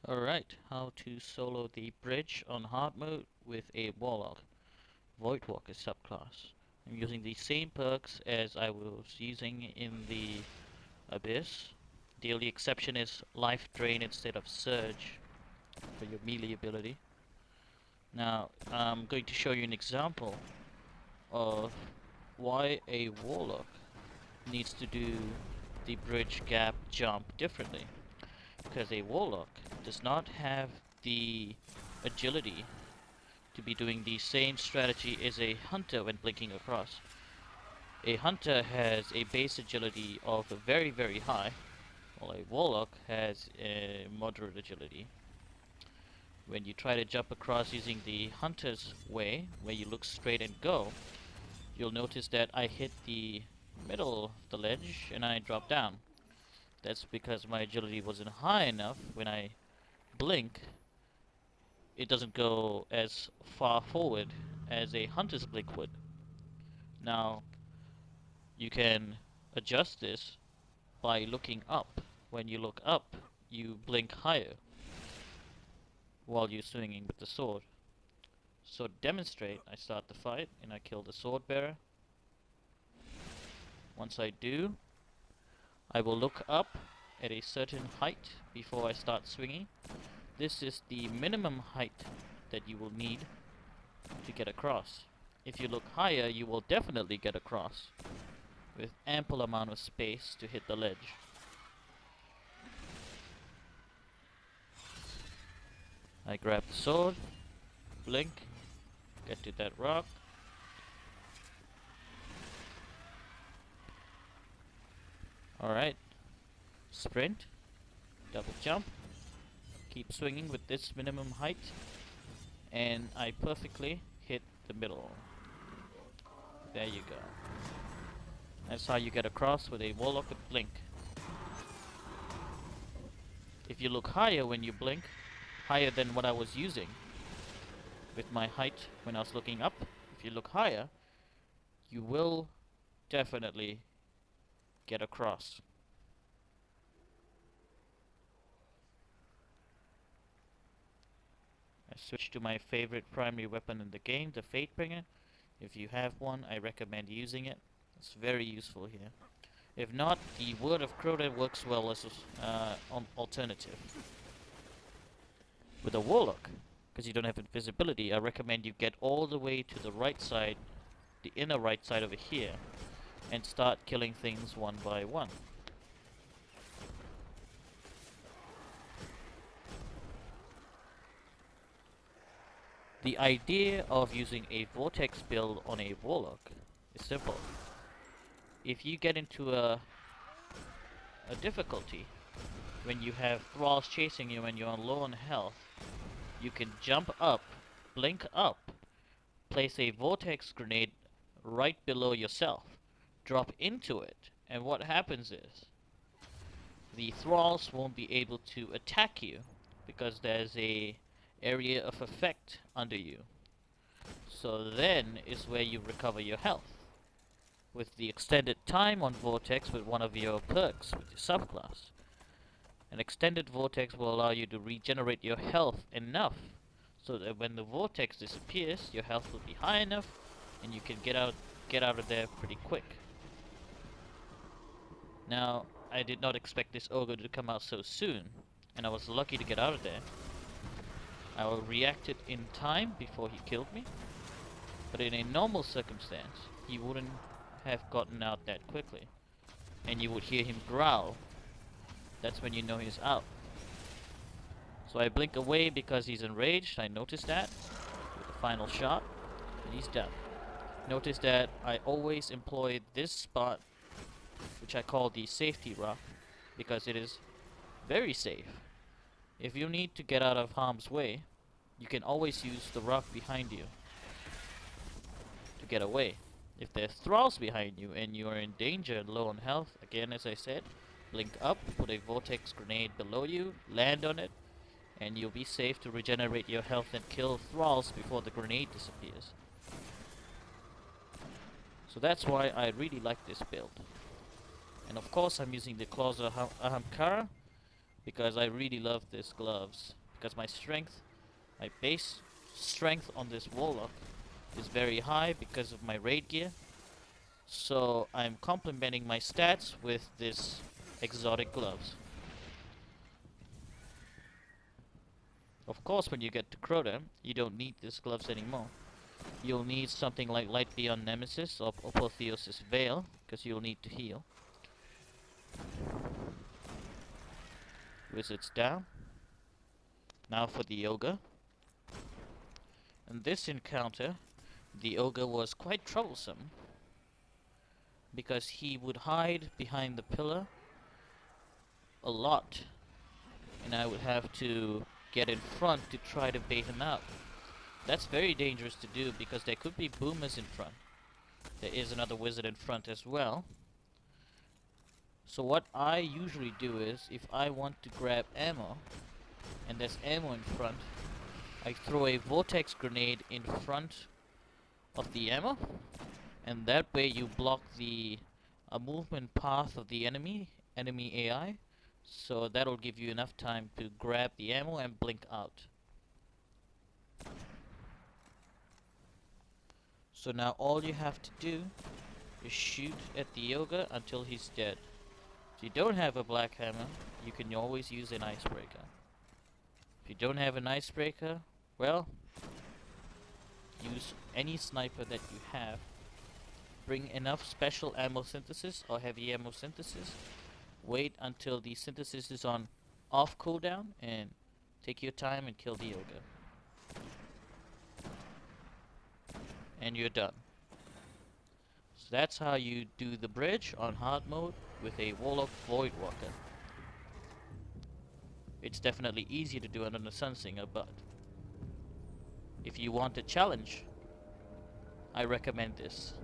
Alright, how to solo the bridge on hard mode with a Warlock, Voidwalker subclass. I'm using the same perks as I was using in the Abyss. The only exception is life drain instead of surge for your melee ability. Now, I'm going to show you an example of why a Warlock needs to do the bridge gap jump differently. Because a Warlock does not have the agility to be doing the same strategy as a Hunter when blinking across. A Hunter has a base agility of very very high, while a Warlock has a moderate agility. When you try to jump across using the Hunter's way, where you look straight and go, you'll notice that I hit the middle of the ledge and I drop down. That's because my agility wasn't high enough. When I blink, it doesn't go as far forward as a Hunter's blink would. Now, you can adjust this by looking up. When you look up, you blink higher while you're swinging with the sword. So to demonstrate, I start the fight and I kill the sword bearer. Once I do, I will look up at a certain height before I start swinging. This is the minimum height that you will need to get across. If you look higher, you will definitely get across with ample amount of space to hit the ledge. I grab the sword, blink, get to that rock. Alright, sprint, double jump, keep swinging with this minimum height, and I perfectly hit the middle. There you go. That's how you get across with a Warlock with blink. If you look higher when you blink, higher than what I was using with my height when I was looking up, if you look higher, you will definitely get across. I switch to my favorite primary weapon in the game, the Fatebringer. If you have one, I recommend using it. It's very useful here. If not, the Word of CROTA works well as an alternative. With a Warlock, because you don't have invisibility, I recommend you get all the way to the right side, the inner right side over here, and start killing things one by one. The idea of using a Vortex build on a Warlock is simple. If you get into a difficulty when you have thralls chasing you and you're low on health, you can jump up, blink up, place a Vortex grenade right below yourself, drop into it, and what happens is the thralls won't be able to attack you because there's a area of effect under you. So then is where you recover your health. With the extended time on Vortex with one of your perks with your subclass, an extended Vortex will allow you to regenerate your health enough so that when the Vortex disappears, your health will be high enough and you can get out of there pretty quick. Now, I did not expect this Ogre to come out so soon, and I was lucky to get out of there. I reacted in time before he killed me, but in a normal circumstance, he wouldn't have gotten out that quickly, and you would hear him growl. That's when you know he's out. So I blink away because he's enraged. I noticed that with the final shot, and he's done. Notice that I always employ this spot, which I call the safety rock, because it is very safe. If you need to get out of harm's way, you can always use the rock behind you to get away. If there's thralls behind you and you are in danger and low on health, again as I said, blink up, put a Vortex grenade below you, land on it, and you'll be safe to regenerate your health and kill thralls before the grenade disappears. So that's why I really like this build. And of course I'm using the Claws of Ahamkara because I really love this gloves. Because my strength, my base strength on this Warlock is very high because of my raid gear. So I'm complementing my stats with this exotic gloves. Of course, when you get to CROTA, you don't need these gloves anymore. You'll need something like Light Beyond Nemesis or Apotheosis Veil, because you'll need to heal. Wizards down. Now for the Ogre. In this encounter, the Ogre was quite troublesome, because he would hide behind the pillar a lot, and I would have to get in front to try to bait him out. That's very dangerous to do because there could be boomers in front. There is another wizard in front as well. So what I usually do is, if I want to grab ammo and there's ammo in front, I throw a vortex grenade in front of the ammo, and that way you block the movement path of the enemy AI, so that'll give you enough time to grab the ammo and blink out. So now all you have to do is shoot at the Ogre until he's dead. If you don't have a black hammer, you can always use an icebreaker. If you don't have an icebreaker, well, use any sniper that you have. Bring enough special ammo synthesis or heavy ammo synthesis. Wait until the synthesis is on off cooldown and take your time and kill the Ogre. And you're done. So that's how you do the bridge on hard mode with a Warlock Voidwalker. It's definitely easier to do it on a sunsinger, but if you want a challenge, I recommend this.